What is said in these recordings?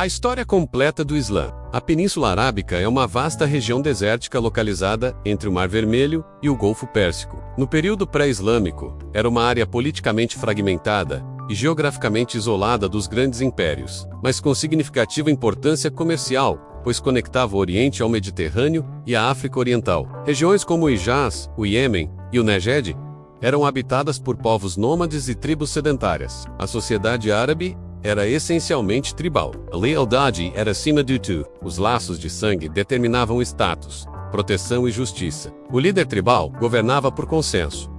A história completa do Islã. A Península Arábica é uma vasta região desértica localizada entre o Mar Vermelho e o Golfo Pérsico. No período pré-islâmico, era uma área politicamente fragmentada e geograficamente isolada dos grandes impérios, mas com significativa importância comercial, pois conectava o Oriente ao Mediterrâneo e a África Oriental. Regiões como o Hijaz, o Iêmen e o Neged eram habitadas por povos nômades e tribos sedentárias. A sociedade árabe era essencialmente tribal. A lealdade era acima de tudo. Os laços de sangue determinavam status, proteção e justiça. O líder tribal governava por consenso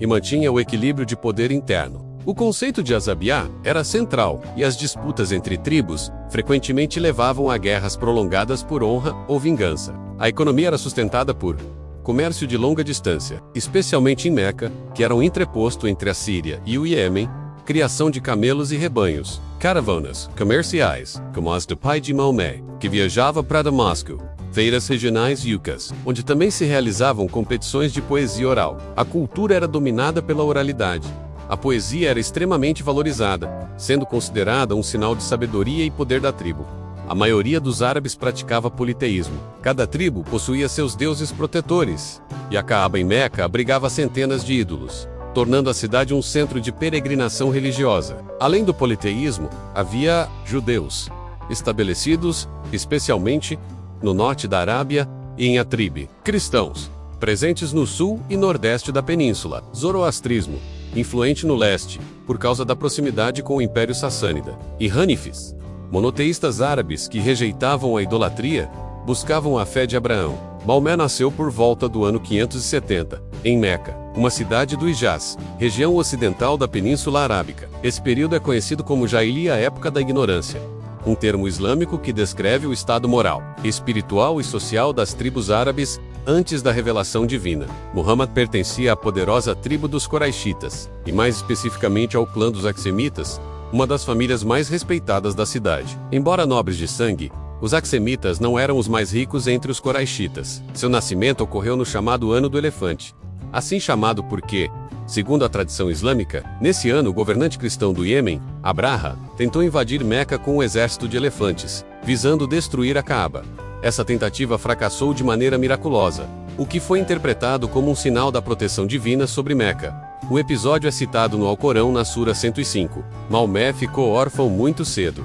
e mantinha o equilíbrio de poder interno. O conceito de asabiá era central, e as disputas entre tribos frequentemente levavam a guerras prolongadas por honra ou vingança. A economia era sustentada por comércio de longa distância, especialmente em Meca, que era um entreposto entre a Síria e o Iêmen, criação de camelos e rebanhos, caravanas comerciais, como as do pai de Maomé, que viajava para Damasco, feiras regionais yucas, onde também se realizavam competições de poesia oral. A cultura era dominada pela oralidade. A poesia era extremamente valorizada, sendo considerada um sinal de sabedoria e poder da tribo. A maioria dos árabes praticava politeísmo. Cada tribo possuía seus deuses protetores, e a Caaba em Meca abrigava centenas de ídolos, tornando a cidade um centro de peregrinação religiosa. Além do politeísmo, havia judeus, estabelecidos especialmente no norte da Arábia e em Atrib, cristãos, presentes no sul e nordeste da península, zoroastrismo, influente no leste, por causa da proximidade com o Império Sassânida, e Hanifis, monoteístas árabes que rejeitavam a idolatria, buscavam a fé de Abraão. Maomé nasceu por volta do ano 570, em Meca, uma cidade do Hijaz, região ocidental da Península Arábica. Esse período é conhecido como Jahiliya, a época da ignorância, um termo islâmico que descreve o estado moral, espiritual e social das tribos árabes antes da revelação divina. Muhammad pertencia à poderosa tribo dos Quraishitas, e mais especificamente ao clã dos Axemitas, uma das famílias mais respeitadas da cidade. Embora nobres de sangue, os Axemitas não eram os mais ricos entre os Quraishitas. Seu nascimento ocorreu no chamado Ano do Elefante, assim chamado porque, segundo a tradição islâmica, nesse ano o governante cristão do Iêmen, Abraha, tentou invadir Meca com um exército de elefantes, visando destruir a Caaba. Essa tentativa fracassou de maneira miraculosa, o que foi interpretado como um sinal da proteção divina sobre Meca. O episódio é citado no Alcorão na Sura 105. Maomé ficou órfão muito cedo.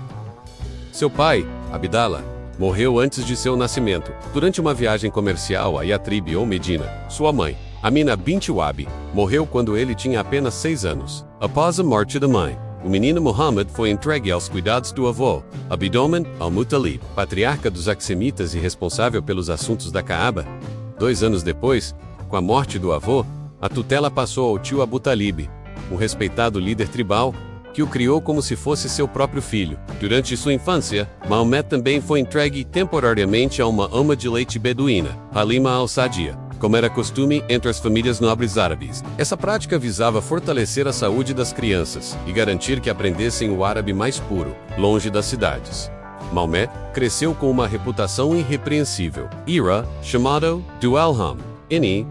Seu pai, Abdallah, morreu antes de seu nascimento, durante uma viagem comercial a Yatrib ou Medina. Sua mãe, Amina bint Wahb, morreu quando ele tinha apenas 6 anos. Após a morte da mãe, o menino Muhammad foi entregue aos cuidados do avô, Abdomen al-Muttalib, patriarca dos Axemitas e responsável pelos assuntos da Caaba. 2 anos depois, com a morte do avô, a tutela passou ao tio Abu Talib, um respeitado líder tribal, que o criou como se fosse seu próprio filho. Durante sua infância, Maomé também foi entregue temporariamente a uma ama de leite beduína, Halima al-Sadia, como era costume entre as famílias nobres árabes. Essa prática visava fortalecer a saúde das crianças e garantir que aprendessem o árabe mais puro, longe das cidades. Maomé cresceu com uma reputação irrepreensível. Era chamado Dualham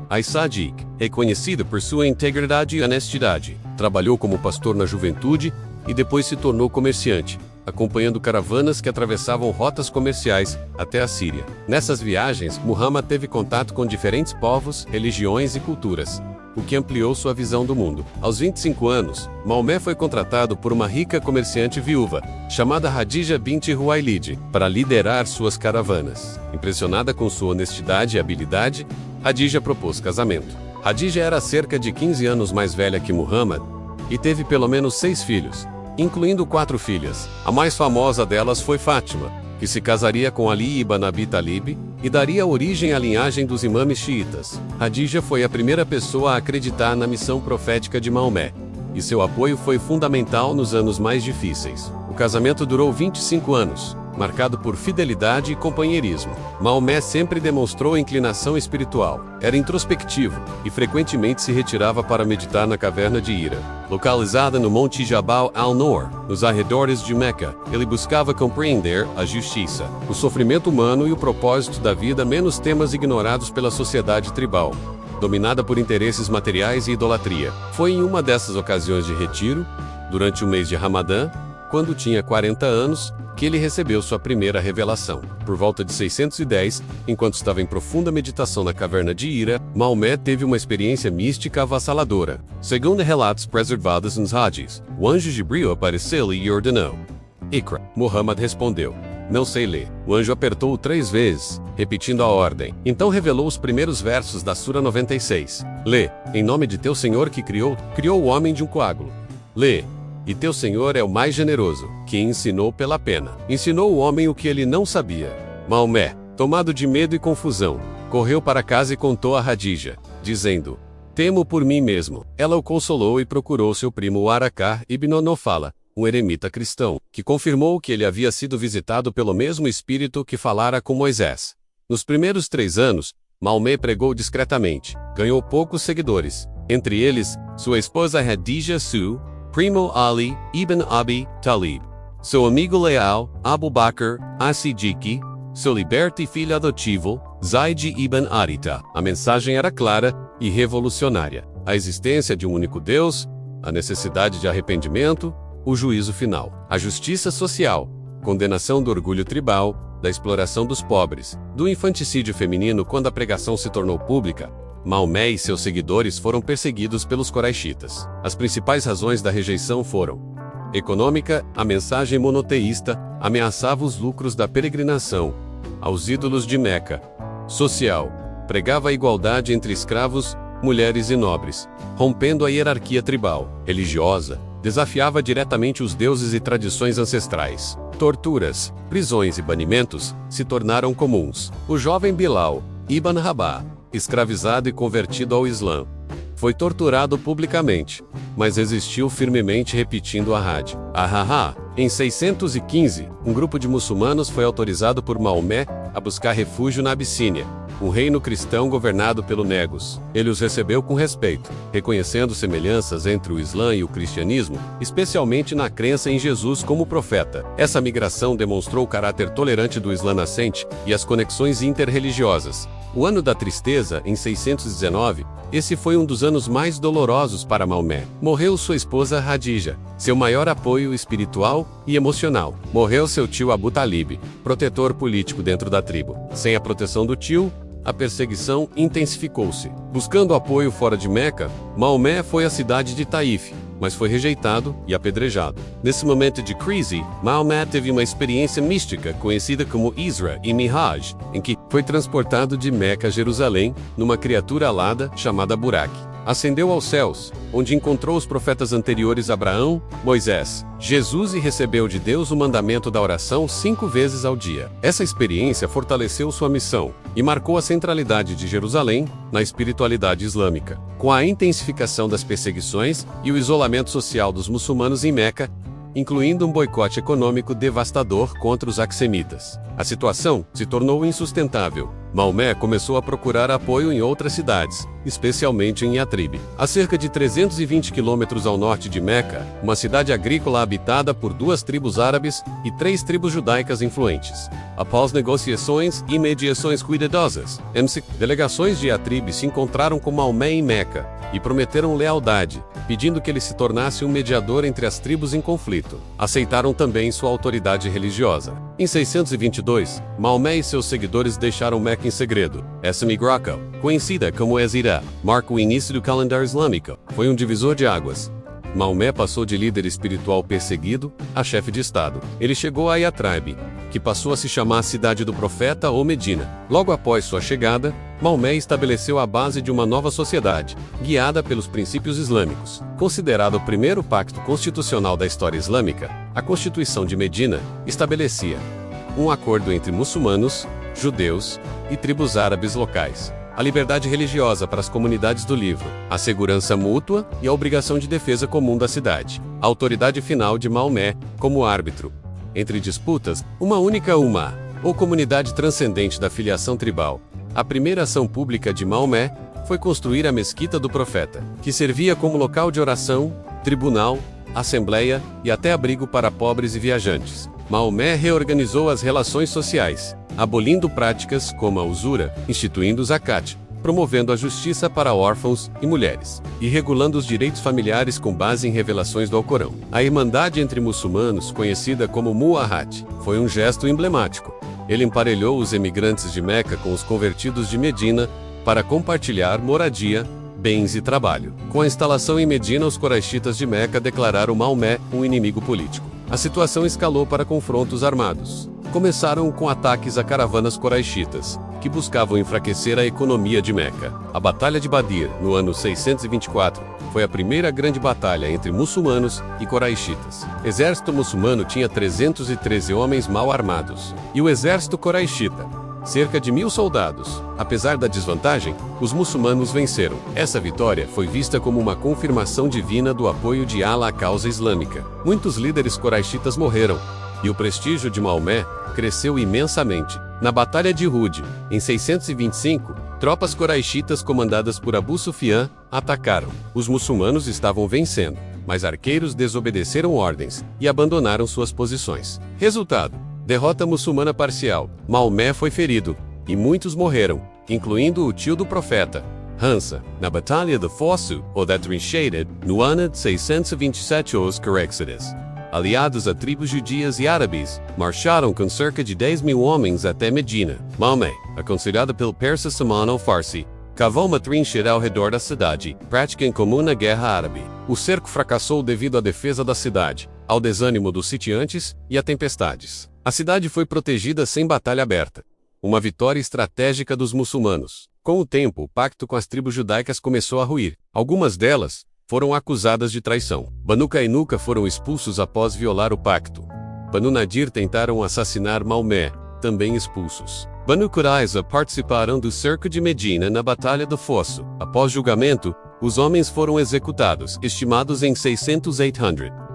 As-Sadiq, reconhecido por sua integridade e honestidade. Trabalhou como pastor na juventude e depois se tornou comerciante, acompanhando caravanas que atravessavam rotas comerciais até a Síria. Nessas viagens, Muhammad teve contato com diferentes povos, religiões e culturas, o que ampliou sua visão do mundo. Aos 25 anos, Maomé foi contratado por uma rica comerciante viúva, chamada Hadija bint Huwailid, para liderar suas caravanas. Impressionada com sua honestidade e habilidade, Hadija propôs casamento. Hadija era cerca de 15 anos mais velha que Muhammad e teve pelo menos 6 filhos, incluindo 4 filhas. A mais famosa delas foi Fátima, que se casaria com Ali ibn Abi Talib e daria origem à linhagem dos imames xiitas. Hadija foi a primeira pessoa a acreditar na missão profética de Maomé, e seu apoio foi fundamental nos anos mais difíceis. O casamento durou 25 anos, marcado por fidelidade e companheirismo. Maomé sempre demonstrou inclinação espiritual, era introspectivo e frequentemente se retirava para meditar na caverna de Hira, localizada no Monte Jabal al-Nur, nos arredores de Meca. Ele buscava compreender a justiça, o sofrimento humano e o propósito da vida, menos temas ignorados pela sociedade tribal, dominada por interesses materiais e idolatria. Foi em uma dessas ocasiões de retiro, durante o mês de Ramadã, quando tinha 40 anos, que ele recebeu sua primeira revelação. Por volta de 610, enquanto estava em profunda meditação na caverna de Hira, Maomé teve uma experiência mística avassaladora. Segundo relatos preservados nos Hadiths, o anjo Jibril apareceu-lhe e ordenou: Iqra. Muhammad respondeu: Não sei ler. O anjo apertou-o 3 vezes, repetindo a ordem. Então revelou os primeiros versos da Sura 96. Lê: Em nome de teu Senhor que criou o homem de um coágulo. Lê: E teu Senhor é o mais generoso, que ensinou pela pena. Ensinou o homem o que ele não sabia. Maomé, tomado de medo e confusão, correu para casa e contou a Hadija, dizendo: Temo por mim mesmo. Ela o consolou e procurou seu primo Waraqah ibn Nawfal, um eremita cristão, que confirmou que ele havia sido visitado pelo mesmo espírito que falara com Moisés. Nos primeiros 3 anos, Maomé pregou discretamente, ganhou poucos seguidores, entre eles, sua esposa Hadija Su, primo Ali ibn Abi Talib, seu amigo leal Abu Bakr as-Siddiq, seu liberto e filho adotivo Zaid ibn Haritha. A mensagem era clara e revolucionária: a existência de um único Deus, a necessidade de arrependimento, o juízo final, a justiça social, condenação do orgulho tribal, da exploração dos pobres, do infanticídio feminino. Quando a pregação se tornou pública, Maomé e seus seguidores foram perseguidos pelos Quraishitas. As principais razões da rejeição foram: econômica, a mensagem monoteísta ameaçava os lucros da peregrinação aos ídolos de Meca; social, pregava a igualdade entre escravos, mulheres e nobres, rompendo a hierarquia tribal; religiosa, desafiava diretamente os deuses e tradições ancestrais. Torturas, prisões e banimentos se tornaram comuns. O jovem Bilal ibn Rabah, escravizado e convertido ao Islã, foi torturado publicamente, mas resistiu firmemente repetindo a Had. Em 615, um grupo de muçulmanos foi autorizado por Maomé a buscar refúgio na Abissínia, um reino cristão governado pelo Negus. Ele os recebeu com respeito, reconhecendo semelhanças entre o Islã e o cristianismo, especialmente na crença em Jesus como profeta. Essa migração demonstrou o caráter tolerante do Islã nascente e as conexões interreligiosas. O ano da tristeza, em 619, esse foi um dos anos mais dolorosos para Maomé. Morreu sua esposa Hadija, seu maior apoio espiritual e emocional. Morreu seu tio Abu Talib, protetor político dentro da tribo. Sem a proteção do tio, a perseguição intensificou-se. Buscando apoio fora de Meca, Maomé foi à cidade de Taif, mas foi rejeitado e apedrejado. Nesse momento de crise, Maomé teve uma experiência mística conhecida como Isra e Mi'raj, em que foi transportado de Meca a Jerusalém numa criatura alada chamada Burak. Ascendeu aos céus, onde encontrou os profetas anteriores Abraão, Moisés, Jesus e recebeu de Deus o mandamento da oração 5 vezes ao dia. Essa experiência fortaleceu sua missão e marcou a centralidade de Jerusalém na espiritualidade islâmica. Com a intensificação das perseguições e o isolamento social dos muçulmanos em Meca, incluindo um boicote econômico devastador contra os axemitas, a situação se tornou insustentável. Maomé começou a procurar apoio em outras cidades, especialmente em Yatrib, a cerca de 320 quilômetros ao norte de Meca, uma cidade agrícola habitada por 2 tribos árabes e 3 tribos judaicas influentes. Após negociações e mediações cuidadosas, delegações de Yatrib se encontraram com Maomé em Meca e prometeram lealdade, pedindo que ele se tornasse um mediador entre as tribos em conflito. Aceitaram também sua autoridade religiosa. Em 622, Maomé e seus seguidores deixaram Meca em segredo. Essa migração, conhecida como Hijra, marca o início do calendário islâmico. Foi um divisor de águas. Maomé passou de líder espiritual perseguido a chefe de Estado. Ele chegou a Yatrib, que passou a se chamar Cidade do Profeta ou Medina. Logo após sua chegada, Maomé estabeleceu a base de uma nova sociedade, guiada pelos princípios islâmicos. Considerado o primeiro pacto constitucional da história islâmica, a Constituição de Medina estabelecia um acordo entre muçulmanos, judeus e tribos árabes locais, a liberdade religiosa para as comunidades do livro, a segurança mútua e a obrigação de defesa comum da cidade. A autoridade final de Maomé, como árbitro entre disputas, uma única umma, ou comunidade transcendente da filiação tribal. A primeira ação pública de Maomé foi construir a Mesquita do Profeta, que servia como local de oração, tribunal, assembleia e até abrigo para pobres e viajantes. Maomé reorganizou as relações sociais, abolindo práticas como a usura, instituindo o zakat, promovendo a justiça para órfãos e mulheres, e regulando os direitos familiares com base em revelações do Alcorão. A Irmandade entre muçulmanos, conhecida como Mu'ahad, foi um gesto emblemático. Ele emparelhou os emigrantes de Meca com os convertidos de Medina para compartilhar moradia, bens e trabalho. Com a instalação em Medina, os coraixitas de Meca declararam Maomé um inimigo político. A situação escalou para confrontos armados. Começaram com ataques a caravanas coraixitas, que buscavam enfraquecer a economia de Meca. A Batalha de Badir, no ano 624, foi a primeira grande batalha entre muçulmanos e coraixitas. O exército muçulmano tinha 313 homens mal armados, e o exército coraixita, cerca de 1000 soldados. Apesar da desvantagem, os muçulmanos venceram. Essa vitória foi vista como uma confirmação divina do apoio de Allah à causa islâmica. Muitos líderes coraixitas morreram, e o prestígio de Maomé cresceu imensamente. Na Batalha de Uhud, em 625, tropas coraixitas comandadas por Abu Sufyan atacaram. Os muçulmanos estavam vencendo, mas arqueiros desobedeceram ordens e abandonaram suas posições. Resultado: derrota muçulmana parcial. Maomé foi ferido, e muitos morreram, incluindo o tio do profeta, Hansa. Na Batalha de Fosso, ou da Trincheira, no ano de 627, os coraixitas, aliados a tribos judias e árabes, marcharam com cerca de 10.000 homens até Medina. Maomé, aconselhado pelo persa Salman al-Farsi, cavou uma trincheira ao redor da cidade, prática em comum na guerra árabe. O cerco fracassou devido à defesa da cidade, ao desânimo dos sitiantes e a tempestades. A cidade foi protegida sem batalha aberta. Uma vitória estratégica dos muçulmanos. Com o tempo, o pacto com as tribos judaicas começou a ruir. Algumas delas foram acusadas de traição. Banu Qaynuqa foram expulsos após violar o pacto. Banu Nadir tentaram assassinar Maomé, também expulsos. Banu Qurayza participaram do cerco de Medina na Batalha do Fosso. Após julgamento, os homens foram executados, estimados em 600,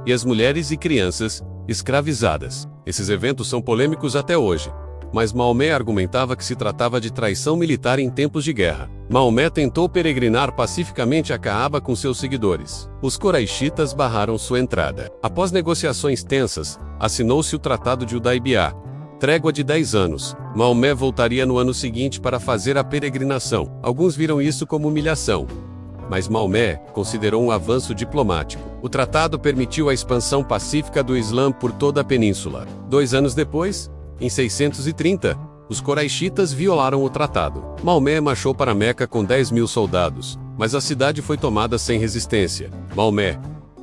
e as mulheres e crianças, escravizadas. Esses eventos são polêmicos até hoje, mas Maomé argumentava que se tratava de traição militar em tempos de guerra. Maomé tentou peregrinar pacificamente a Caaba com seus seguidores. Os coraixitas barraram sua entrada. Após negociações tensas, assinou-se o Tratado de Hudaybiyah, trégua de 10 anos. Maomé voltaria no ano seguinte para fazer a peregrinação. Alguns viram isso como humilhação, mas Maomé considerou um avanço diplomático. O tratado permitiu a expansão pacífica do Islã por toda a península. 2 anos depois, em 630, os coraixitas violaram o tratado. Maomé marchou para Meca com 10.000 soldados, mas a cidade foi tomada sem resistência. Maomé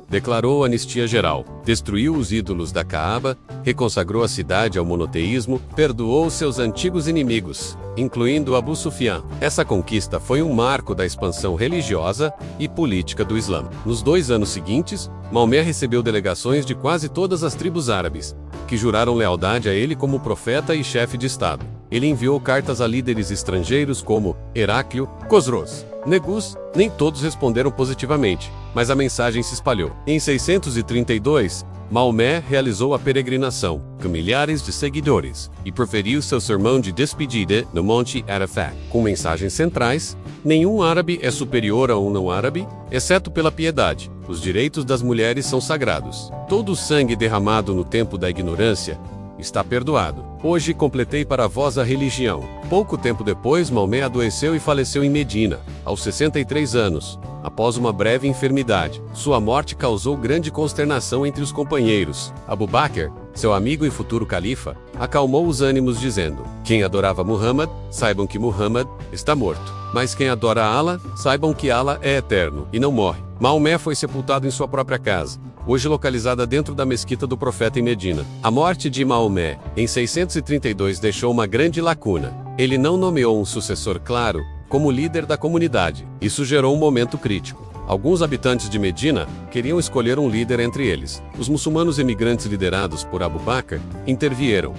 declarou anistia geral, destruiu os ídolos da Caaba, reconsagrou a cidade ao monoteísmo, perdoou seus antigos inimigos, incluindo Abu Sufyan. Essa conquista foi um marco da expansão religiosa e política do Islã. Nos 2 anos seguintes, Maomé recebeu delegações de quase todas as tribos árabes, que juraram lealdade a ele como profeta e chefe de Estado. Ele enviou cartas a líderes estrangeiros como Heráclio, Cosroes, Negus. Nem todos responderam positivamente, mas a mensagem se espalhou. Em 632, Maomé realizou a peregrinação, com milhares de seguidores, e proferiu seu sermão de despedida no Monte Arafat, com mensagens centrais: nenhum árabe é superior a um não-árabe, exceto pela piedade. Os direitos das mulheres são sagrados. Todo o sangue derramado no tempo da ignorância está perdoado. Hoje completei para vós a religião. Pouco tempo depois, Maomé adoeceu e faleceu em Medina, aos 63 anos, após uma breve enfermidade. Sua morte causou grande consternação entre os companheiros. Abu Bakr, seu amigo e futuro califa, acalmou os ânimos dizendo: quem adorava Muhammad, saibam que Muhammad está morto. Mas quem adora Allah, saibam que Allah é eterno e não morre. Maomé foi sepultado em sua própria casa, hoje localizada dentro da mesquita do profeta em Medina. A morte de Maomé, em 632, deixou uma grande lacuna. Ele não nomeou um sucessor claro como líder da comunidade. Isso gerou um momento crítico. Alguns habitantes de Medina queriam escolher um líder entre eles. Os muçulmanos emigrantes liderados por Abu Bakr intervieram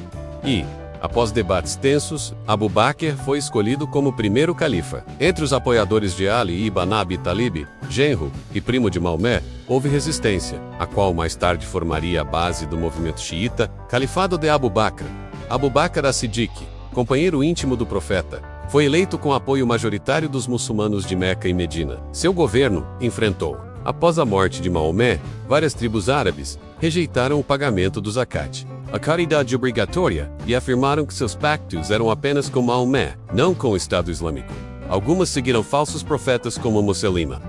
e, após debates tensos, Abu Bakr foi escolhido como primeiro califa. Entre os apoiadores de Ali ibn Abi Talib, genro e primo de Maomé, houve resistência, a qual mais tarde formaria a base do movimento xiita, Califado de Abu Bakr. Abu Bakr as-Siddiq, companheiro íntimo do profeta, foi eleito com apoio majoritário dos muçulmanos de Meca e Medina. Seu governo enfrentou, após a morte de Maomé, várias tribos árabes rejeitaram o pagamento do zakat, a caridade obrigatória, e afirmaram que seus pactos eram apenas com Maomé, não com o Estado Islâmico. Algumas seguiram falsos profetas como Musailima.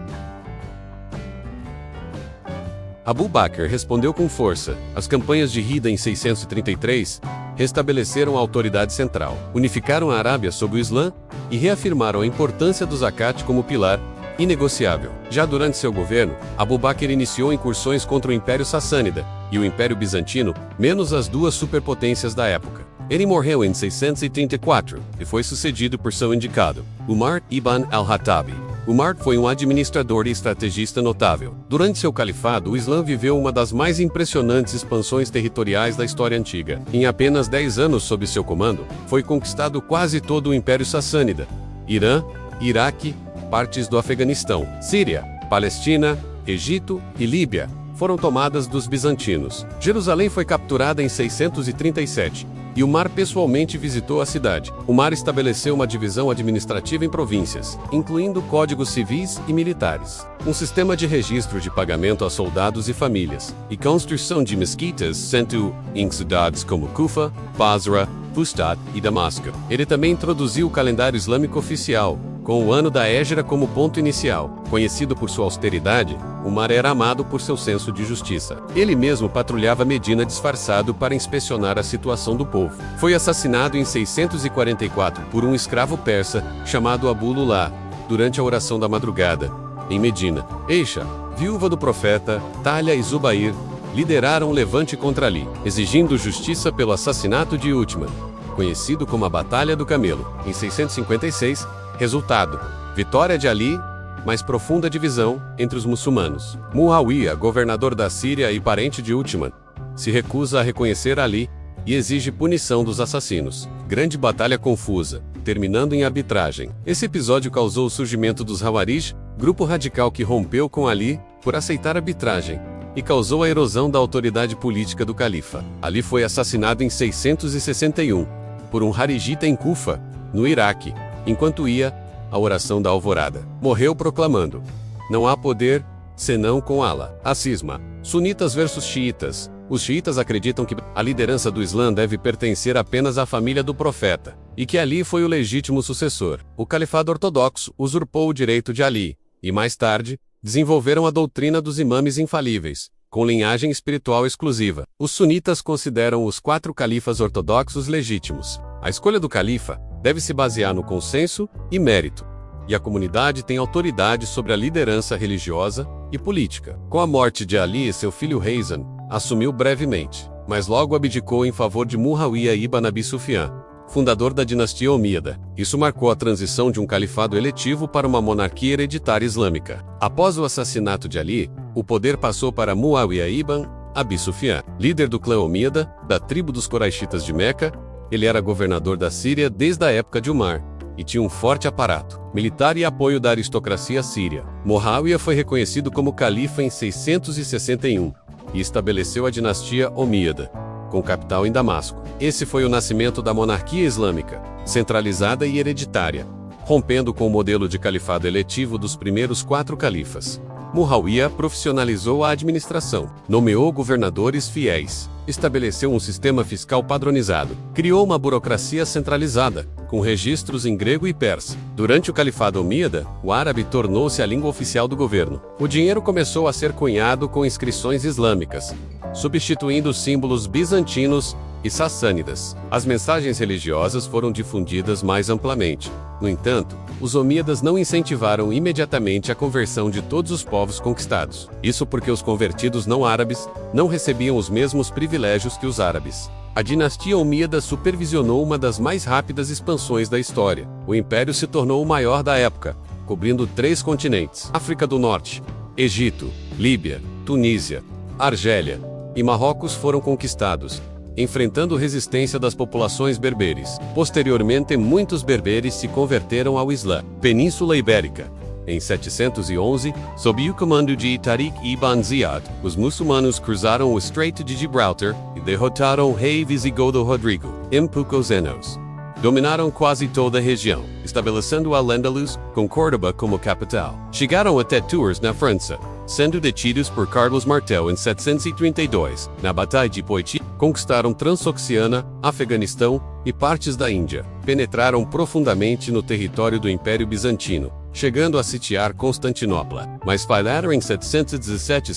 Abu Bakr respondeu com força. As campanhas de Rida em 633 restabeleceram a autoridade central, unificaram a Arábia sob o Islã e reafirmaram a importância do zakat como pilar inegociável. Já durante seu governo, Abu Bakr iniciou incursões contra o Império Sassânida e o Império Bizantino, menos as duas superpotências da época. Ele morreu em 634 e foi sucedido por seu indicado, Umar ibn al-Khattab. Umar foi um administrador e estrategista notável. Durante seu califado, o Islã viveu uma das mais impressionantes expansões territoriais da história antiga. Em apenas 10 anos sob seu comando, foi conquistado quase todo o Império Sassânida, Irã, Iraque, partes do Afeganistão, Síria, Palestina, Egito e Líbia foram tomadas dos bizantinos. Jerusalém foi capturada em 637. E Umar pessoalmente visitou a cidade. Umar estabeleceu uma divisão administrativa em províncias, incluindo códigos civis e militares, um sistema de registro de pagamento a soldados e famílias, e construção de mesquitas centro em cidades como Kufa, Basra, Fustat e Damasco. Ele também introduziu o calendário islâmico oficial, com o ano da Hégira como ponto inicial. Conhecido por sua austeridade, Umar era amado por seu senso de justiça. Ele mesmo patrulhava Medina disfarçado para inspecionar a situação do povo. Foi assassinado em 644 por um escravo persa chamado Abu Lulá, durante a oração da madrugada, em Medina. Eixa, viúva do profeta, Talha e Zubair lideraram um levante contra Ali, exigindo justiça pelo assassinato de Uthman, conhecido como a Batalha do Camelo, em 656. Resultado: vitória de Ali, mas profunda divisão entre os muçulmanos. Muawiyah, governador da Síria e parente de Uthman, se recusa a reconhecer Ali e exige punição dos assassinos. Grande batalha confusa, terminando em arbitragem. Esse episódio causou o surgimento dos Hawarij, grupo radical que rompeu com Ali por aceitar arbitragem, e causou a erosão da autoridade política do califa. Ali foi assassinado em 661 por um harijita em Kufa, no Iraque, enquanto ia à oração da alvorada. Morreu proclamando: não há poder senão com Allah. A cisma. Sunitas versus xiitas. Os xiitas acreditam que a liderança do Islã deve pertencer apenas à família do profeta, e que Ali foi o legítimo sucessor. O califado ortodoxo usurpou o direito de Ali, e mais tarde, desenvolveram a doutrina dos imames infalíveis, com linhagem espiritual exclusiva. Os sunitas consideram os 4 califas ortodoxos legítimos. A escolha do califa deve se basear no consenso e mérito, e a comunidade tem autoridade sobre a liderança religiosa e política. Com a morte de Ali, seu filho Hazan assumiu brevemente, mas logo abdicou em favor de Muawiyah ibn Abi Sufyan, fundador da dinastia Omíada. Isso marcou a transição de um califado eletivo para uma monarquia hereditária islâmica. Após o assassinato de Ali, o poder passou para Muawiyah ibn Abi Sufyan, líder do clã Omíada, da tribo dos Quraishitas de Meca. Ele era governador da Síria desde a época de Umar, e tinha um forte aparato militar e apoio da aristocracia síria. Muawiyah foi reconhecido como califa em 661, e estabeleceu a dinastia Omíada, com capital em Damasco. Esse foi o nascimento da monarquia islâmica, centralizada e hereditária, rompendo com o modelo de califado eletivo dos primeiros 4 califas. Muawiyah profissionalizou a administração, nomeou governadores fiéis, estabeleceu um sistema fiscal padronizado, criou uma burocracia centralizada, com registros em grego e persa. Durante o califado Omíada, o árabe tornou-se a língua oficial do governo. O dinheiro começou a ser cunhado com inscrições islâmicas, substituindo os símbolos bizantinos e sassânidas. As mensagens religiosas foram difundidas mais amplamente. No entanto, os omíadas não incentivaram imediatamente a conversão de todos os povos conquistados. Isso porque os convertidos não árabes não recebiam os mesmos privilégios que os árabes. A dinastia Omíada supervisionou uma das mais rápidas expansões da história. O império se tornou o maior da época, cobrindo 3 continentes: África do Norte, Egito, Líbia, Tunísia, Argélia e Marrocos foram conquistados, enfrentando resistência das populações berberes. Posteriormente, muitos berberes se converteram ao Islã. Península Ibérica. Em 711, sob o comando de Tariq ibn Ziyad, os muçulmanos cruzaram o Estreito de Gibraltar e derrotaram o rei visigodo Rodrigo Impucozenos. Dominaram quase toda a região, estabelecendo Al-Andalus, com Córdoba como capital. Chegaram até Tours, na França, sendo detidos por Carlos Martel em 732, na Batalha de Poitiers. Conquistaram Transoxiana, Afeganistão e partes da Índia. Penetraram profundamente no território do Império Bizantino, chegando a sitiar Constantinopla, mas falharam em 717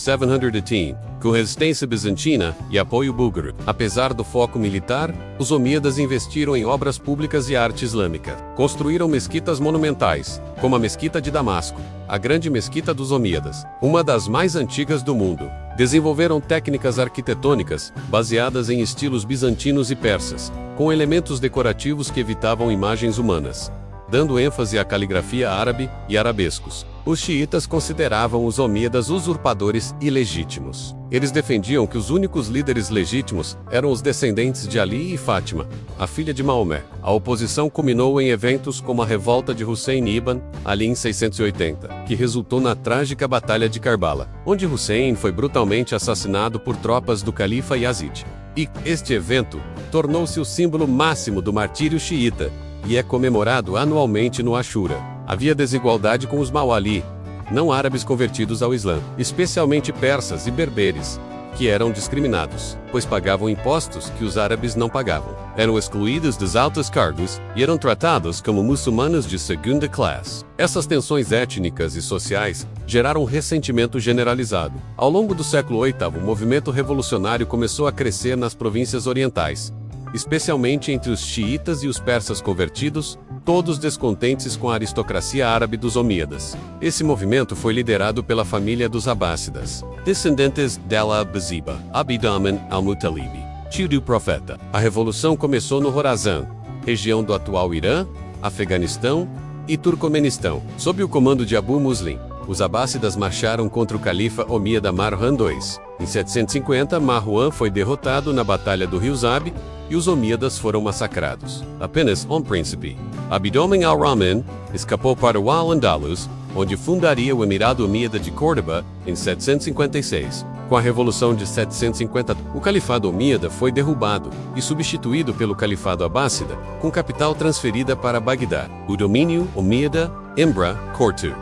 com resistência bizantina e apoio búlgaro. Apesar do foco militar, os omíadas investiram em obras públicas e arte islâmica. Construíram mesquitas monumentais, como a Mesquita de Damasco, a Grande Mesquita dos Omíadas, uma das mais antigas do mundo. Desenvolveram técnicas arquitetônicas baseadas em estilos bizantinos e persas, com elementos decorativos que evitavam imagens humanas, dando ênfase à caligrafia árabe e arabescos. Os xiitas consideravam os omíadas usurpadores ilegítimos. Eles defendiam que os únicos líderes legítimos eram os descendentes de Ali e Fátima, a filha de Maomé. A oposição culminou em eventos como a revolta de Hussein ibn Ali em 680, que resultou na trágica Batalha de Karbala, onde Hussein foi brutalmente assassinado por tropas do califa Yazid. E este evento tornou-se o símbolo máximo do martírio xiita, e é comemorado anualmente no Ashura. Havia desigualdade com os Mawali, não árabes convertidos ao Islã, especialmente persas e berberes, que eram discriminados, pois pagavam impostos que os árabes não pagavam. Eram excluídos dos altos cargos e eram tratados como muçulmanos de segunda classe. Essas tensões étnicas e sociais geraram um ressentimento generalizado. Ao longo do século VIII, o movimento revolucionário começou a crescer nas províncias orientais, especialmente entre os xiitas e os persas convertidos, todos descontentes com a aristocracia árabe dos omíadas. Esse movimento foi liderado pela família dos abássidas, descendentes dela Abaziba, Abd-Amin al-Muttalibi, tio do profeta. A revolução começou no Horazan, região do atual Irã, Afeganistão e Turcomenistão. Sob o comando de Abu Muslim, os abássidas marcharam contra o califa omíada Marwan II. Em 750, Marwan foi derrotado na Batalha do Rio Zab e os omíadas foram massacrados. Apenas um príncipe, Abd-Amin al-Rahman, escapou para o Al-Andalus, onde fundaria o Emirado Omíada de Córdoba em 756. Com a Revolução de 750, o Califado Omíada foi derrubado e substituído pelo Califado Abássida, com capital transferida para Bagdá. O domínio Omíada, Imbra, Cortu,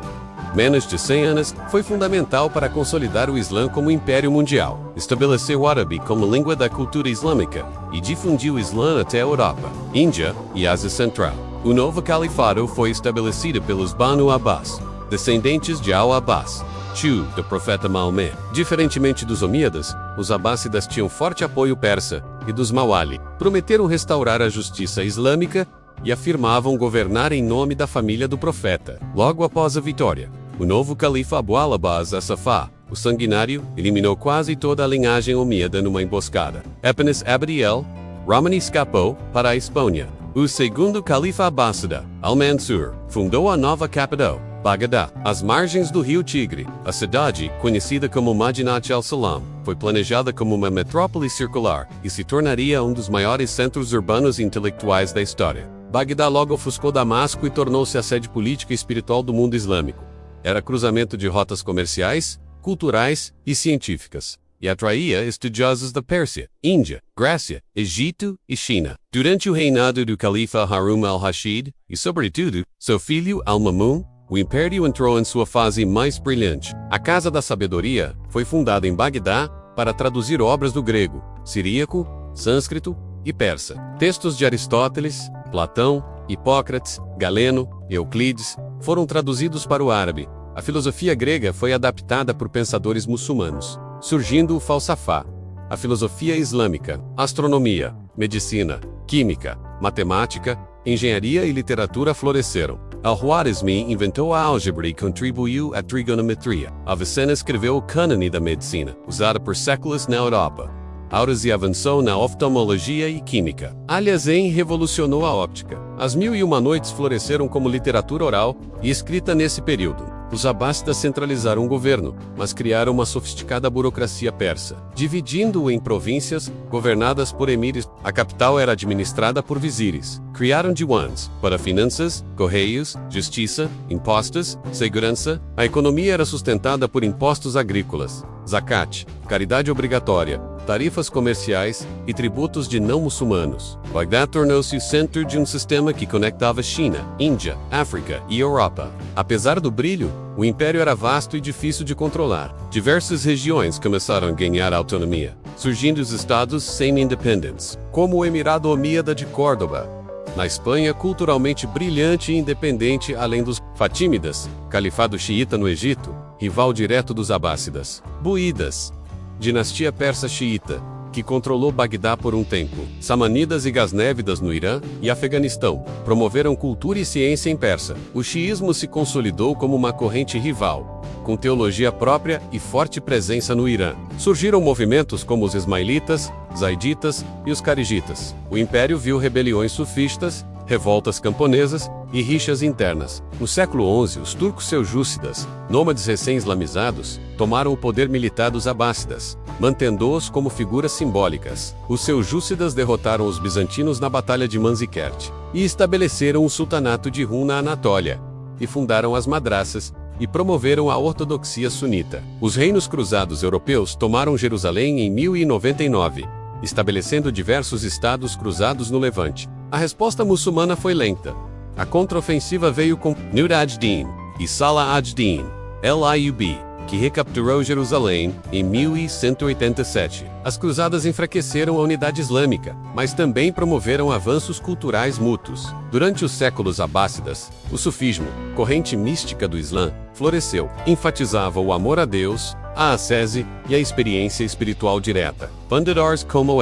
menos de 100 anos, foi fundamental para consolidar o Islã como império mundial. Estabeleceu o árabe como língua da cultura islâmica e difundiu o Islã até a Europa, Índia e Ásia Central. O novo califado foi estabelecido pelos Banu Abbas, descendentes de Al-Abbas, tio do profeta Maomé. Diferentemente dos omíadas, os abássidas tinham forte apoio persa e dos Mawali. Prometeram restaurar a justiça islâmica e afirmavam governar em nome da família do profeta. Logo após a vitória, o novo califa Abu al-Abbas as-Safá, o sanguinário, eliminou quase toda a linhagem omíada numa emboscada. Apenas Abd al-Rahman escapou para a Espanha. O segundo califa abássida, Al-Mansur, fundou a nova capital, Bagdá, às margens do rio Tigre. A cidade, conhecida como Madinat al-Salam, foi planejada como uma metrópole circular e se tornaria um dos maiores centros urbanos e intelectuais da história. Bagdá logo ofuscou Damasco e tornou-se a sede política e espiritual do mundo islâmico. Era cruzamento de rotas comerciais, culturais e científicas, e atraía estudiosos da Pérsia, Índia, Grécia, Egito e China. Durante o reinado do califa Harun al-Rashid, e sobretudo, seu filho Al-Mamun, o império entrou em sua fase mais brilhante. A Casa da Sabedoria foi fundada em Bagdá para traduzir obras do grego, siríaco, sânscrito e persa. Textos de Aristóteles, Platão, Hipócrates, Galeno e Euclides foram traduzidos para o árabe. A filosofia grega foi adaptada por pensadores muçulmanos, surgindo o falsafá. A filosofia islâmica, astronomia, medicina, química, matemática, engenharia e literatura floresceram. Al-Khwarizmi inventou a álgebra e contribuiu à trigonometria. Avicenna escreveu o cânone da medicina, usada por séculos na Europa. Aurasi avançou na oftalmologia e química. Alhazen revolucionou a óptica. As Mil e Uma Noites floresceram como literatura oral e escrita nesse período. Os abássidas centralizaram o governo, mas criaram uma sofisticada burocracia persa, dividindo-o em províncias governadas por emires. A capital era administrada por vizires. Criaram diwans para finanças, correios, justiça, impostos, segurança. A economia era sustentada por impostos agrícolas, zakat, caridade obrigatória, tarifas comerciais e tributos de não-muçulmanos. Bagdá tornou-se o centro de um sistema que conectava China, Índia, África e Europa. Apesar do brilho, o império era vasto e difícil de controlar. Diversas regiões começaram a ganhar autonomia, surgindo os estados semi-independentes, como o Emirado Omíada de Córdoba. Na Espanha, culturalmente brilhante e independente, além dos Fatímidas, califado xiita no Egito, rival direto dos Abássidas. Buídas, dinastia persa xiita, que controlou Bagdá por um tempo. Samânidas e Gasnévidas no Irã e Afeganistão promoveram cultura e ciência em persa. O xiismo se consolidou como uma corrente rival, com teologia própria e forte presença no Irã. Surgiram movimentos como os ismailitas, zaiditas e os carigitas. O império viu rebeliões sufistas, revoltas camponesas e rixas internas. No século XI, os turcos seljúcidas, nômades recém-islamizados, tomaram o poder militar dos abássidas, mantendo-os como figuras simbólicas. Os seljúcidas derrotaram os bizantinos na Batalha de Manzikert e estabeleceram o sultanato de Rum na Anatólia, e fundaram as madraças e promoveram a ortodoxia sunita. Os reinos cruzados europeus tomaram Jerusalém em 1099, estabelecendo diversos estados cruzados no Levante. A resposta muçulmana foi lenta. A contraofensiva veio com Nur ad-Din e Salah ad-Din al-Ayyubi, que recapturou Jerusalém em 1187. As cruzadas enfraqueceram a unidade islâmica, mas também promoveram avanços culturais mútuos. Durante os séculos abássidas, o sufismo, corrente mística do Islã, floresceu. Enfatizava o amor a Deus, a ascese e a experiência espiritual direta. Fundadores como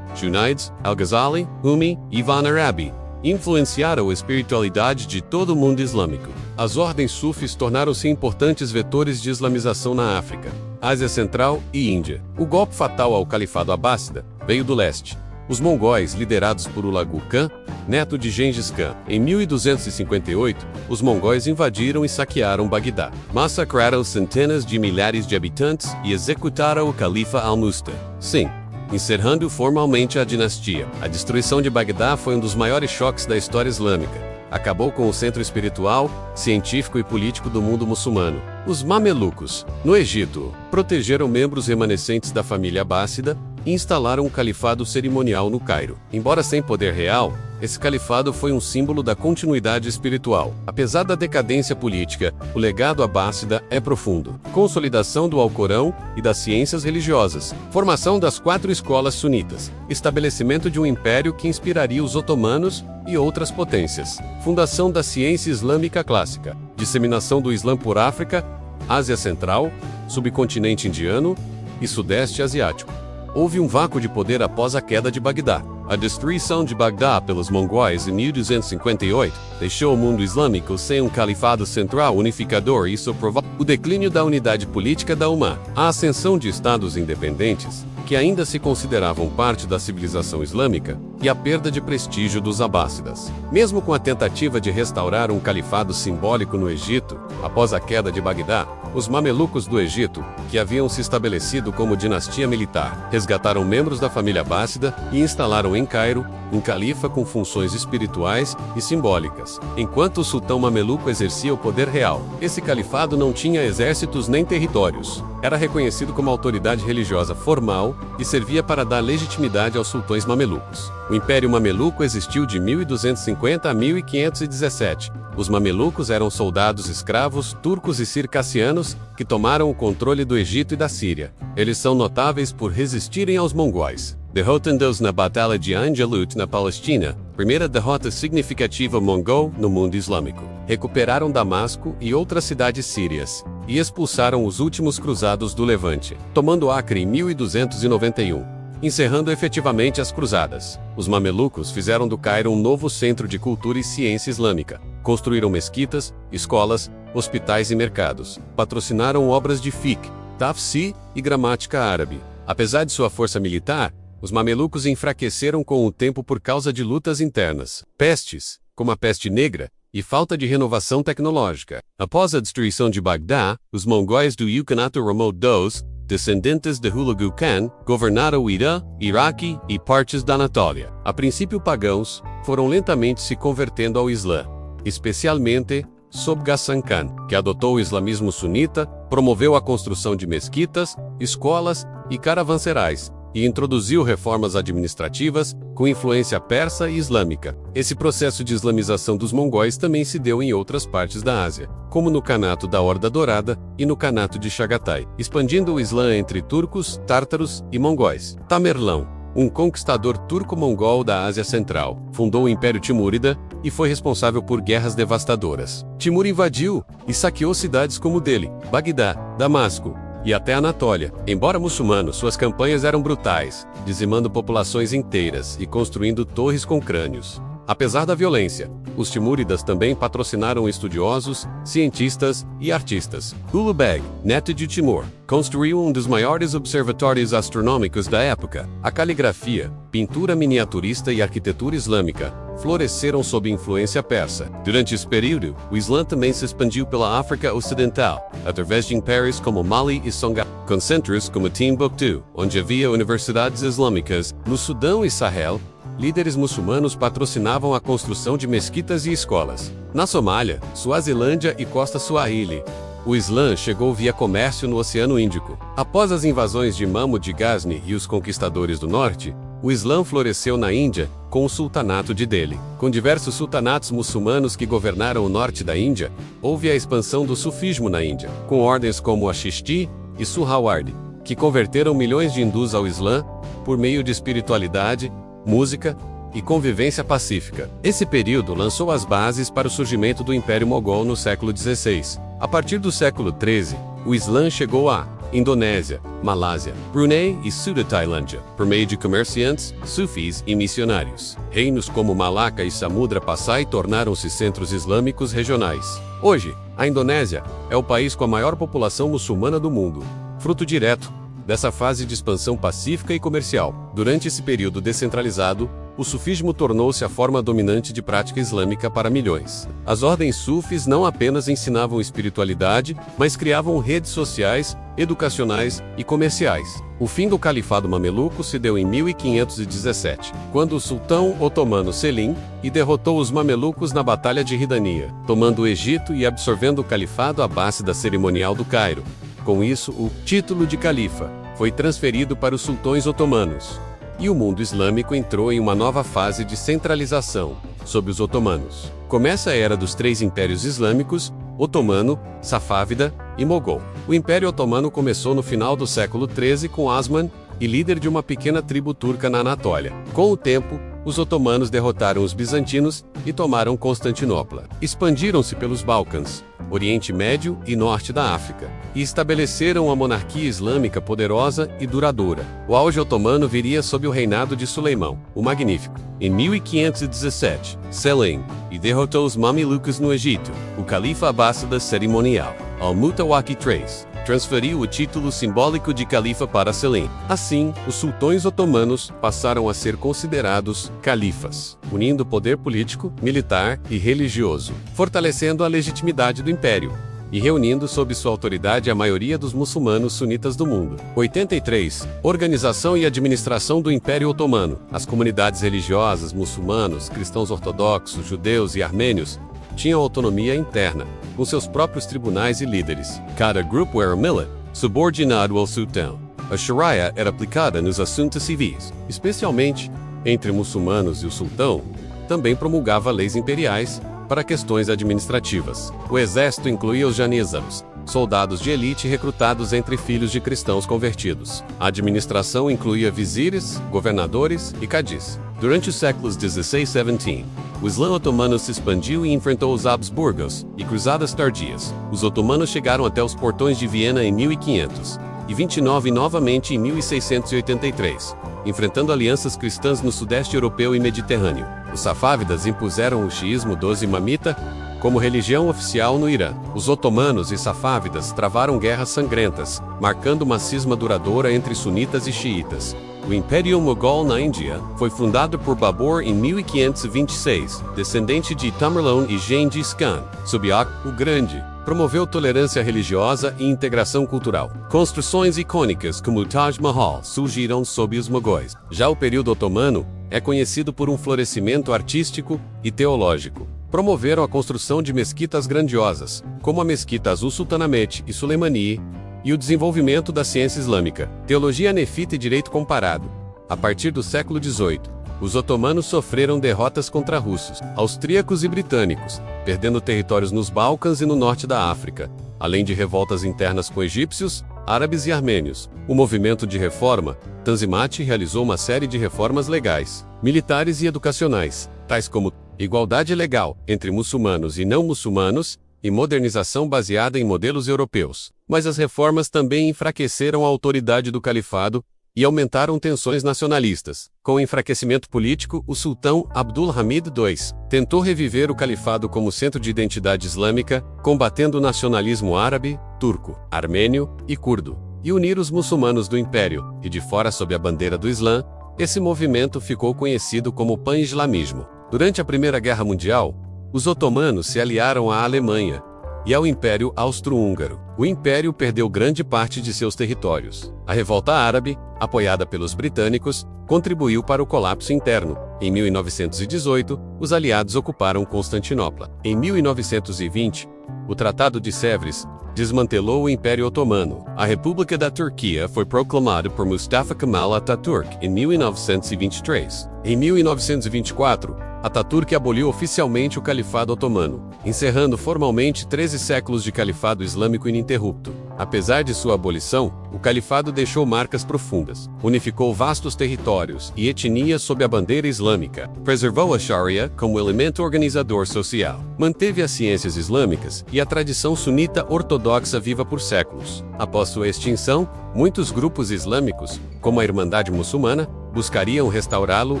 Junaids, Al-Ghazali, Rumi e Ibn Arabi influenciaram a espiritualidade de todo o mundo islâmico. As ordens sufis tornaram-se importantes vetores de islamização na África, Ásia Central e Índia. O golpe fatal ao califado abássida veio do leste. Os mongóis, liderados por Hulagu Khan, neto de Gengis Khan. Em 1258, os mongóis invadiram e saquearam Bagdá. Massacraram centenas de milhares de habitantes e executaram o califa Al-Musta. Sim, encerrando formalmente a dinastia. A destruição de Bagdá foi um dos maiores choques da história islâmica. Acabou com o centro espiritual, científico e político do mundo muçulmano. Os mamelucos, no Egito, protegeram membros remanescentes da família abássida e instalaram um califado cerimonial no Cairo. Embora sem poder real, esse califado foi um símbolo da continuidade espiritual. Apesar da decadência política, o legado abássida é profundo. Consolidação do Alcorão e das ciências religiosas. Formação das 4 escolas sunitas. Estabelecimento de um império que inspiraria os otomanos e outras potências. Fundação da ciência islâmica clássica. Disseminação do Islã por África, Ásia Central, subcontinente indiano e Sudeste Asiático. Houve um vácuo de poder após a queda de Bagdá. A destruição de Bagdá pelos mongóis em 1258 deixou o mundo islâmico sem um califado central unificador e isso provocou o declínio da unidade política da Ummah. A ascensão de estados independentes, que ainda se consideravam parte da civilização islâmica, e a perda de prestígio dos abássidas. Mesmo com a tentativa de restaurar um califado simbólico no Egito, após a queda de Bagdá, os mamelucos do Egito, que haviam se estabelecido como dinastia militar, resgataram membros da família abássida e instalaram em Cairo um califa com funções espirituais e simbólicas. Enquanto o sultão mameluco exercia o poder real, esse califado não tinha exércitos nem territórios. Era reconhecido como autoridade religiosa formal e servia para dar legitimidade aos sultões mamelucos. O Império Mameluco existiu de 1250 a 1517. Os mamelucos eram soldados escravos turcos e circassianos que tomaram o controle do Egito e da Síria. Eles são notáveis por resistirem aos mongóis, derrotando-os na Batalha de Ain Jalut na Palestina, primeira derrota significativa mongol no mundo islâmico. Recuperaram Damasco e outras cidades sírias, e expulsaram os últimos cruzados do Levante, tomando Acre em 1291. Encerrando efetivamente as cruzadas, os mamelucos fizeram do Cairo um novo centro de cultura e ciência islâmica. Construíram mesquitas, escolas, hospitais e mercados. Patrocinaram obras de fiqh, tafsir e gramática árabe. Apesar de sua força militar, os mamelucos enfraqueceram com o tempo por causa de lutas internas, pestes, como a peste negra, e falta de renovação tecnológica. Após a destruição de Bagdá, os mongóis do Ilkhanato Ramod II, descendentes de Hulagu Khan, governaram o Irã, Iraque e partes da Anatólia. A princípio pagãos, foram lentamente se convertendo ao Islã, especialmente sob Ghassan Khan, que adotou o islamismo sunita, promoveu a construção de mesquitas, escolas e caravanserais, e introduziu reformas administrativas com influência persa e islâmica. Esse processo de islamização dos mongóis também se deu em outras partes da Ásia, como no Kanato da Horda Dourada e no Kanato de Chagatai, expandindo o Islã entre turcos, tártaros e mongóis. Tamerlão, um conquistador turco-mongol da Ásia Central, fundou o Império Timúrida e foi responsável por guerras devastadoras. Timur invadiu e saqueou cidades como Delhi, Bagdá, Damasco e até Anatólia. Embora muçulmano, suas campanhas eram brutais, dizimando populações inteiras e construindo torres com crânios. Apesar da violência, os timúridas também patrocinaram estudiosos, cientistas e artistas. Ulugh, neto de Timur, construiu um dos maiores observatórios astronômicos da época. A caligrafia, pintura miniaturista e arquitetura islâmica floresceram sob influência persa. Durante esse período, o Islã também se expandiu pela África Ocidental, através de impérios como Mali e Songhai, com centros como Timbuktu, onde havia universidades islâmicas. No Sudão e Sahel, líderes muçulmanos patrocinavam a construção de mesquitas e escolas. Na Somália, Suazilândia e Costa Swahili, o Islã chegou via comércio no Oceano Índico. Após as invasões de Mahmud Ghazni e os conquistadores do norte, o Islã floresceu na Índia com o Sultanato de Delhi. Com diversos sultanatos muçulmanos que governaram o norte da Índia, houve a expansão do sufismo na Índia, com ordens como a Chishti e Suhrawardi, que converteram milhões de hindus ao Islã por meio de espiritualidade, música e convivência pacífica. Esse período lançou as bases para o surgimento do Império Mogol no século XVI. A partir do século XIII, o Islã chegou à Indonésia, Malásia, Brunei e sul da Tailândia, por meio de comerciantes, sufis e missionários. Reinos como Malacca e Samudra Passai tornaram-se centros islâmicos regionais. Hoje, a Indonésia é o país com a maior população muçulmana do mundo, fruto direto dessa fase de expansão pacífica e comercial. Durante esse período descentralizado, o sufismo tornou-se a forma dominante de prática islâmica para milhões. As ordens sufis não apenas ensinavam espiritualidade, mas criavam redes sociais, educacionais e comerciais. O fim do califado mameluco se deu em 1517, quando o sultão otomano Selim derrotou os mamelucos na Batalha de Ridania, tomando o Egito e absorvendo o califado abássida cerimonial do Cairo. Com isso, o título de califa foi transferido para os sultões otomanos, e o mundo islâmico entrou em uma nova fase de centralização, sob os otomanos. Começa a era dos três impérios islâmicos, otomano, safávida e mogol. O Império Otomano começou no final do século XIII com Osman, e líder de uma pequena tribo turca na Anatólia. Com o tempo, os otomanos derrotaram os bizantinos e tomaram Constantinopla. Expandiram-se pelos Balcãs, Oriente Médio e Norte da África, e estabeleceram uma monarquia islâmica poderosa e duradoura. O auge otomano viria sob o reinado de Suleimão, o Magnífico. Em 1517, Selim derrotou os mamelucos no Egito. O califa abássida cerimonial, Al-Mutawakil III, transferiu o título simbólico de califa para Selim. Assim, os sultões otomanos passaram a ser considerados califas, unindo o poder político, militar e religioso, fortalecendo a legitimidade do império e reunindo sob sua autoridade a maioria dos muçulmanos sunitas do mundo. 83. Organização e administração do Império Otomano. As comunidades religiosas, muçulmanos, cristãos ortodoxos, judeus e armênios tinham autonomia interna, com seus próprios tribunais e líderes. Cada grupo era millet, subordinado ao sultão. A Sharia era aplicada nos assuntos civis, especialmente entre muçulmanos, e o sultão também promulgava leis imperiais para questões administrativas. O exército incluía os janízaros, soldados de elite recrutados entre filhos de cristãos convertidos. A administração incluía vizires, governadores e cadis. Durante os séculos 16 e 17, o Islã otomano se expandiu e enfrentou os Habsburgos e cruzadas tardias. Os otomanos chegaram até os portões de Viena em 1500 e 29 e novamente em 1683, enfrentando alianças cristãs no sudeste europeu e mediterrâneo. Os safávidas impuseram o xiismo dos imamita como religião oficial no Irã. Os otomanos e safávidas travaram guerras sangrentas, marcando uma cisma duradoura entre sunitas e xiitas. O Império Mogol na Índia foi fundado por Babur em 1526, descendente de Tamerlão e Gengis Khan. Subiak, o Grande, promoveu tolerância religiosa e integração cultural. Construções icônicas como o Taj Mahal surgiram sob os mogóis. Já o período otomano é conhecido por um florescimento artístico e teológico. Promoveram a construção de mesquitas grandiosas, como a Mesquita Azul Sultanahmet e Suleimani, e o desenvolvimento da ciência islâmica, teologia nefita e direito comparado. A partir do século XVIII, os otomanos sofreram derrotas contra russos, austríacos e britânicos, perdendo territórios nos Balcãs e no norte da África, além de revoltas internas com egípcios, árabes e armênios. O movimento de reforma, Tanzimat, realizou uma série de reformas legais, militares e educacionais, tais como igualdade legal entre muçulmanos e não muçulmanos e modernização baseada em modelos europeus. Mas as reformas também enfraqueceram a autoridade do califado e aumentaram tensões nacionalistas. Com o enfraquecimento político, o sultão Abdul Hamid II tentou reviver o califado como centro de identidade islâmica, combatendo o nacionalismo árabe, turco, armênio e curdo, e unir os muçulmanos do império e de fora sob a bandeira do Islã. Esse movimento ficou conhecido como pan-islamismo. Durante a Primeira Guerra Mundial, os otomanos se aliaram à Alemanha e ao Império Austro-Húngaro. O Império perdeu grande parte de seus territórios. A revolta árabe, apoiada pelos britânicos, contribuiu para o colapso interno. Em 1918, os aliados ocuparam Constantinopla. Em 1920, o Tratado de Sèvres desmantelou o Império Otomano. A República da Turquia foi proclamada por Mustafa Kemal Atatürk em 1923. Em 1924, Atatürk aboliu oficialmente o Califado Otomano, encerrando formalmente 13 séculos de califado islâmico ininterrupto. Apesar de sua abolição, o califado deixou marcas profundas, unificou vastos territórios e etnias sob a bandeira islâmica, preservou a Sharia como elemento organizador social, manteve as ciências islâmicas e a tradição sunita ortodoxa viva por séculos. Após sua extinção, muitos grupos islâmicos, como a Irmandade Muçulmana, buscariam restaurá-lo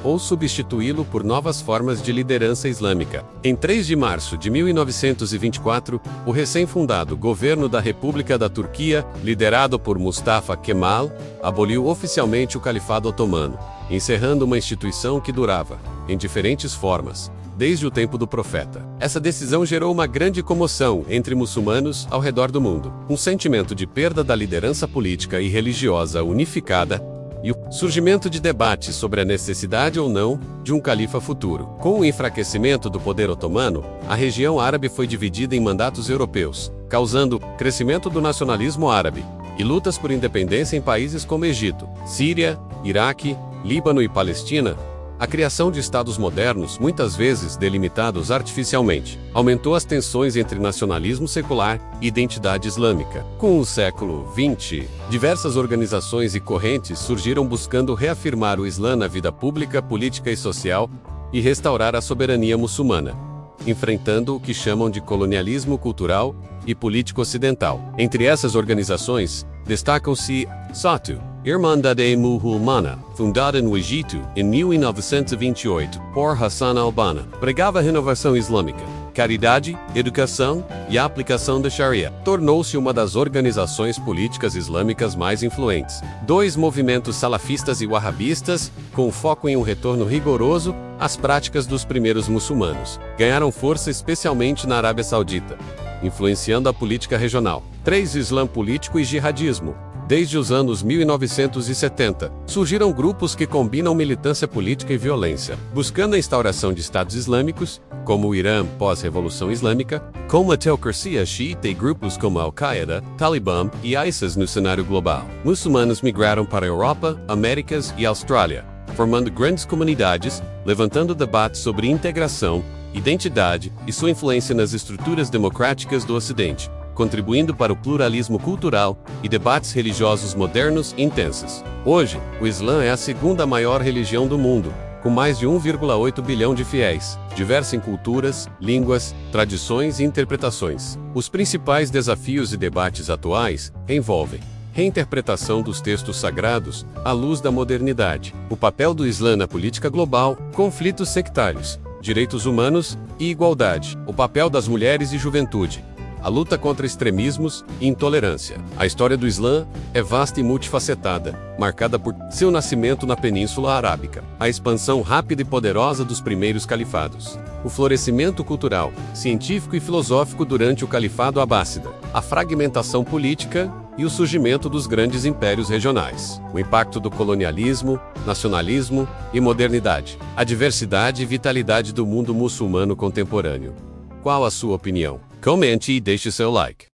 ou substituí-lo por novas formas de liderança islâmica. Em 3 de março de 1924, o recém-fundado Governo da República da Turquia, liderado por Mustafa Kemal, aboliu oficialmente o Califado Otomano, encerrando uma instituição que durava, em diferentes formas, desde o tempo do profeta. Essa decisão gerou uma grande comoção entre muçulmanos ao redor do mundo, um sentimento de perda da liderança política e religiosa unificada, e o surgimento de debates sobre a necessidade ou não de um califa futuro. Com o enfraquecimento do poder otomano, a região árabe foi dividida em mandatos europeus, causando crescimento do nacionalismo árabe e lutas por independência em países como Egito, Síria, Iraque, Líbano e Palestina. A criação de estados modernos, muitas vezes delimitados artificialmente, aumentou as tensões entre nacionalismo secular e identidade islâmica. Com o século XX, diversas organizações e correntes surgiram buscando reafirmar o Islã na vida pública, política e social e restaurar a soberania muçulmana, enfrentando o que chamam de colonialismo cultural e político ocidental. Entre essas organizações, destacam-se SATU, Irmandade Muçulmana, fundada no Egito em 1928 por Hassan al-Banna, pregava a renovação islâmica, caridade, educação e a aplicação da Sharia. Tornou-se uma das organizações políticas islâmicas mais influentes. 2 movimentos salafistas e wahhabistas, com foco em um retorno rigoroso às práticas dos primeiros muçulmanos, ganharam força especialmente na Arábia Saudita, influenciando a política regional. 3 Islã político e jihadismo. Desde os anos 1970, surgiram grupos que combinam militância política e violência, buscando a instauração de estados islâmicos, como o Irã pós-Revolução Islâmica, como a teocracia xiita e grupos como Al-Qaeda, Talibã e ISIS no cenário global. Muçulmanos migraram para a Europa, Américas e Austrália, formando grandes comunidades, levantando debates sobre integração, identidade e sua influência nas estruturas democráticas do Ocidente, contribuindo para o pluralismo cultural e debates religiosos modernos e intensos. Hoje, o Islã é a segunda maior religião do mundo, com mais de 1,8 bilhão de fiéis, diversa em culturas, línguas, tradições e interpretações. Os principais desafios e debates atuais envolvem reinterpretação dos textos sagrados à luz da modernidade, o papel do Islã na política global, conflitos sectários, direitos humanos e igualdade, o papel das mulheres e juventude, a luta contra extremismos e intolerância. A história do Islã é vasta e multifacetada, marcada por seu nascimento na Península Arábica, a expansão rápida e poderosa dos primeiros califados, o florescimento cultural, científico e filosófico durante o Califado Abássida, a fragmentação política e o surgimento dos grandes impérios regionais, o impacto do colonialismo, nacionalismo e modernidade, a diversidade e vitalidade do mundo muçulmano contemporâneo. Qual a sua opinião? Comente e deixe seu like.